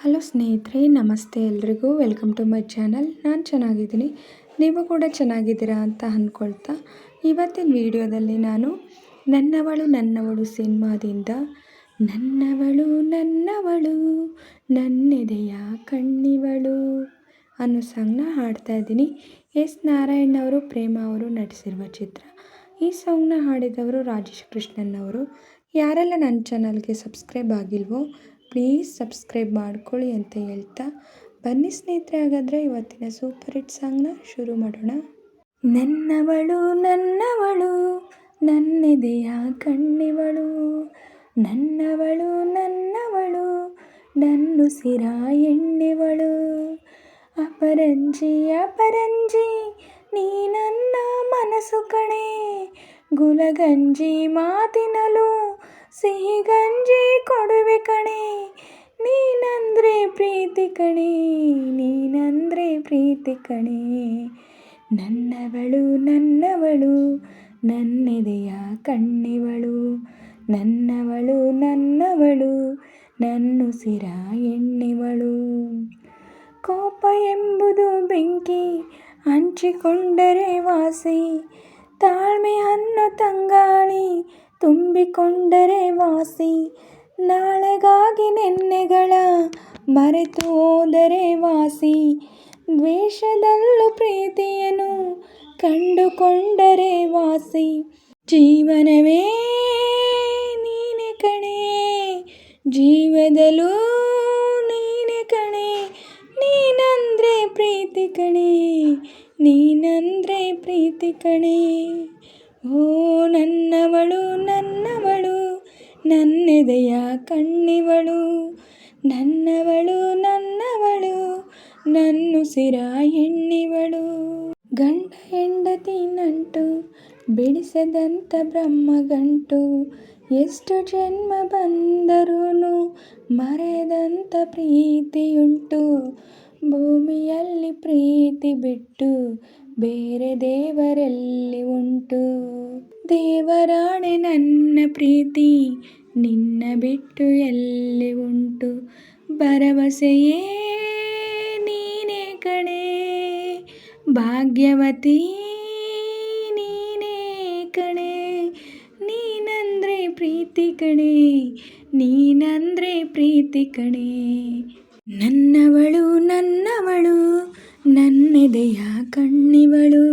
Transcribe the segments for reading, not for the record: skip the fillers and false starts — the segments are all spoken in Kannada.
ಹಲೋ ಸ್ನೇಹಿತರೆ, ನಮಸ್ತೆ ಎಲ್ರಿಗೂ. Welcome to my channel. ನಾನು ಚೆನ್ನಾಗಿದ್ದೀನಿ, ನೀವು ಕೂಡ ಚೆನ್ನಾಗಿದ್ದೀರಾ ಅಂತ ಅಂದ್ಕೊಳ್ತಾ ಇವತ್ತಿನ ವಿಡಿಯೋದಲ್ಲಿ ನಾನು ನನ್ನವಳು ಸಿನಿಮಾದಿಂದ ನನ್ನವಳು ನನ್ನೆದೆಯ ಕಣ್ಣಿವಳು ಅನ್ನೋ ಸಾಂಗ್ನ ಹಾಡ್ತಾಯಿದ್ದೀನಿ. ಎಸ್ ನಾರಾಯಣ್ ಅವರು, ಪ್ರೇಮ ಅವರು ನಟಿಸಿರುವ ಚಿತ್ರ. ಈ ಸಾಂಗ್ನ ಹಾಡಿದವರು ರಾಜೇಶ್ ಕೃಷ್ಣನ್ ಅವರು. ಯಾರೆಲ್ಲ ನನ್ನ ಚಾನಲ್ಗೆ ಸಬ್ಸ್ಕ್ರೈಬ್ ಆಗಿಲ್ವೋ ಪ್ಲೀಸ್ ಸಬ್ಸ್ಕ್ರೈಬ್ ಮಾಡ್ಕೊಳ್ಳಿ ಅಂತ ಹೇಳ್ತಾ ಬನ್ನಿ ಸ್ನೇಹಿತರೆ, ಹಾಗಾದರೆ ಇವತ್ತಿನ ಸೂಪರ್ ಹಿಟ್ ಸಾಂಗ್ನ ಶುರು ಮಾಡೋಣ. ನನ್ನವಳು ನನ್ನೆದೆಯ ಕಣ್ಣಿವಳು, ನನ್ನವಳು ನನ್ನುಸಿರ ಎಣ್ಣೆವಳು, ಅಪರಂಜಿ ನೀ ನನ್ನ ಮನಸ್ಸು ಕಣೆ, ಗುಲಗಂಜಿ ಮಾತಿನಲು ಸಿಹಿ ಗಂಜಿ ಕೊಡುವೆ ಕಣೆ, ನೀನಂದ್ರೆ ಪ್ರೀತಿ ಕಣೆ, ನನ್ನವಳು ನನ್ನೆದೆಯ ಕಣ್ಣಿವಳು, ನನ್ನವಳು ನನ್ನುಸಿರ ಎಣ್ಣೆವಳು. ಕೋಪ ಎಂಬುದು ಬೆಂಕಿ, ಹಂಚಿಕೊಂಡರೆ ವಾಸಿ, ತಾಳ್ಮೆ ಅನ್ನೋ ತಂಗಾಳಿ ತುಂಬಿಕೊಂಡರೆ ವಾಸಿ, ನಾಳೆಗಾಗಿ ನೆನ್ನೆಗಳ ಮರೆತು ಹೋದರೆ ವಾಸಿ, ದ್ವೇಷದಲ್ಲೂ ಪ್ರೀತಿಯನ್ನು ಕಂಡುಕೊಂಡರೆ ವಾಸಿ, ಜೀವನವೇ ನೀನೆ ಕಣೆ, ಜೀವದಲ್ಲೂ ನೀನೆ ಕಣೆ, ನೀನಂದ್ರೆ ಪ್ರೀತಿ ಕಣೆ, ಓ ನನ್ನವಳು ನನ್ನೆದೆಯ ಕಣ್ಣಿವಳು, ನನ್ನವಳು ನನ್ನುಸಿರ ಎಣ್ಣಿವಳು. ಗಂಡ ಹೆಂಡತಿ ನಂಟು ಬಿಡಿಸದಂಥ ಬ್ರಹ್ಮಗಂಟು, ಎಷ್ಟು ಜನ್ಮ ಬಂದರೂ ಮರೆಯದಂಥ ಪ್ರೀತಿಯುಂಟು, ಭೂಮಿಯಲ್ಲಿ ಪ್ರೀತಿ ಬಿಟ್ಟು ಬೇರೆ ದೇವರೆಲ್ಲಿ ಉಂಟು, ದೇವರಾಣೆ ನನ್ನ ಪ್ರೀತಿ ನಿನ್ನ ಬಿಟ್ಟು ಎಲ್ಲಿ ಉಂಟು, ಭರವಸೆಯೇ ನೀನೇ ಕಣೆ, ಭಾಗ್ಯವತಿ ನೀನೇ ಕಣೆ, ನೀನಂದ್ರೆ ಪ್ರೀತಿ ಕಣೆ, ನನ್ನವಳು ನನ್ನೆದೆಯ ಕಣ್ಣಿವಳು,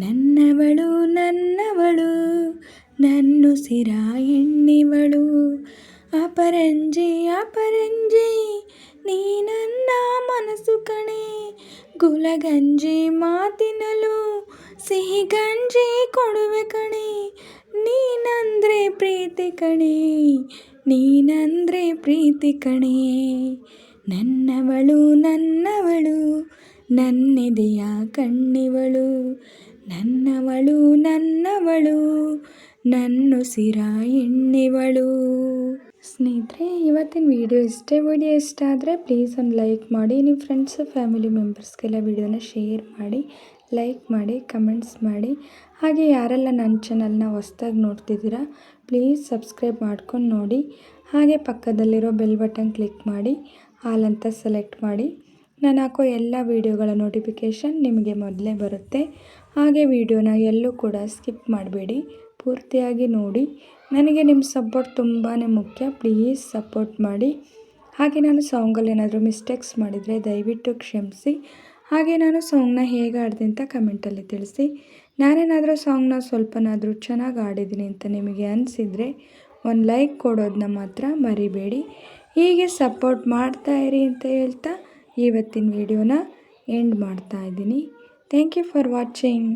ನನ್ನವಳು ನನ್ನುಸಿರ ಎಣ್ಣಿವಳು, ಅಪರಂಜಿ ನೀ ನನ್ನ ಮನಸ್ಸು ಕಣೆ, ಗುಲಗಂಜಿ ಮಾತಿನಲು ಸಿಹಿ ಗಂಜಿ ಕೊಡುವೆ ಕಣೆ, ನೀನಂದ್ರೆ ಪ್ರೀತಿ ಕಣೆ, ನನ್ನವಳು ನನ್ನೆದೆಯ ಕಣ್ಣಿವಳು, ನನ್ನವಳು ನನ್ನುಸಿರ ಎಣ್ಣಿವಳು. ಸ್ನೇಹಿತರೆ, ಇವತ್ತಿನ ವಿಡಿಯೋ ಇಷ್ಟ ಆದರೆ ಪ್ಲೀಸ್ ಒಂದು ಲೈಕ್ ಮಾಡಿ, ನಿಮ್ಮ ಫ್ರೆಂಡ್ಸು ಫ್ಯಾಮಿಲಿ ಮೆಂಬರ್ಸ್ಗೆಲ್ಲ ವಿಡಿಯೋನ ಶೇರ್ ಮಾಡಿ, ಲೈಕ್ ಮಾಡಿ, ಕಮೆಂಟ್ಸ್ ಮಾಡಿ. ಹಾಗೆ ಯಾರೆಲ್ಲ ನನ್ನ ಚಾನಲ್ನ ಹೊಸ್ದಾಗಿ ನೋಡ್ತಿದ್ದೀರಾ ಪ್ಲೀಸ್ ಸಬ್ಸ್ಕ್ರೈಬ್ ಮಾಡ್ಕೊಂಡು ನೋಡಿ. ಹಾಗೆ ಪಕ್ಕದಲ್ಲಿರೋ ಬೆಲ್ ಬಟನ್ ಕ್ಲಿಕ್ ಮಾಡಿ ಆಲ್ ಅಂತ ಸೆಲೆಕ್ಟ್ ಮಾಡಿ, ನಾನು ಹಾಕೋ ಎಲ್ಲ ವೀಡಿಯೋಗಳ ನೋಟಿಫಿಕೇಷನ್ ನಿಮಗೆ ಮೊದಲೇ ಬರುತ್ತೆ. ಹಾಗೆ ವಿಡಿಯೋನ ಎಲ್ಲೂ ಕೂಡ ಸ್ಕಿಪ್ ಮಾಡಬೇಡಿ, ಪೂರ್ತಿಯಾಗಿ ನೋಡಿ. ನನಗೆ ನಿಮ್ಮ ಸಪೋರ್ಟ್ ತುಂಬಾ ಮುಖ್ಯ, ಪ್ಲೀಸ್ ಸಪೋರ್ಟ್ ಮಾಡಿ. ಹಾಗೆ ನಾನು ಸಾಂಗಲ್ಲಿ ಏನಾದರೂ ಮಿಸ್ಟೇಕ್ಸ್ ಮಾಡಿದರೆ ದಯವಿಟ್ಟು ಕ್ಷಮಿಸಿ. ಹಾಗೆ ನಾನು ಸಾಂಗ್ನ ಹೇಗೆ ಆಡಿದೆ ಅಂತ ಕಮೆಂಟಲ್ಲಿ ತಿಳಿಸಿ. ನಾನೇನಾದರೂ ಸಾಂಗ್ನ ಸ್ವಲ್ಪನಾದರೂ ಚೆನ್ನಾಗಿ ಆಡಿದ್ದೀನಿ ಅಂತ ನಿಮಗೆ ಅನಿಸಿದರೆ ಒಂದು ಲೈಕ್ ಕೊಡೋದನ್ನ ಮಾತ್ರ ಮರಿಬೇಡಿ. ಹೀಗೆ ಸಪೋರ್ಟ್ ಮಾಡ್ತಾಯಿರಿ ಅಂತ ಹೇಳ್ತಾ ಇವತ್ತಿನ ವಿಡಿಯೋನ ಎಂಡ್ ಮಾಡ್ತಾಯಿದ್ದೀನಿ. Thank you for watching.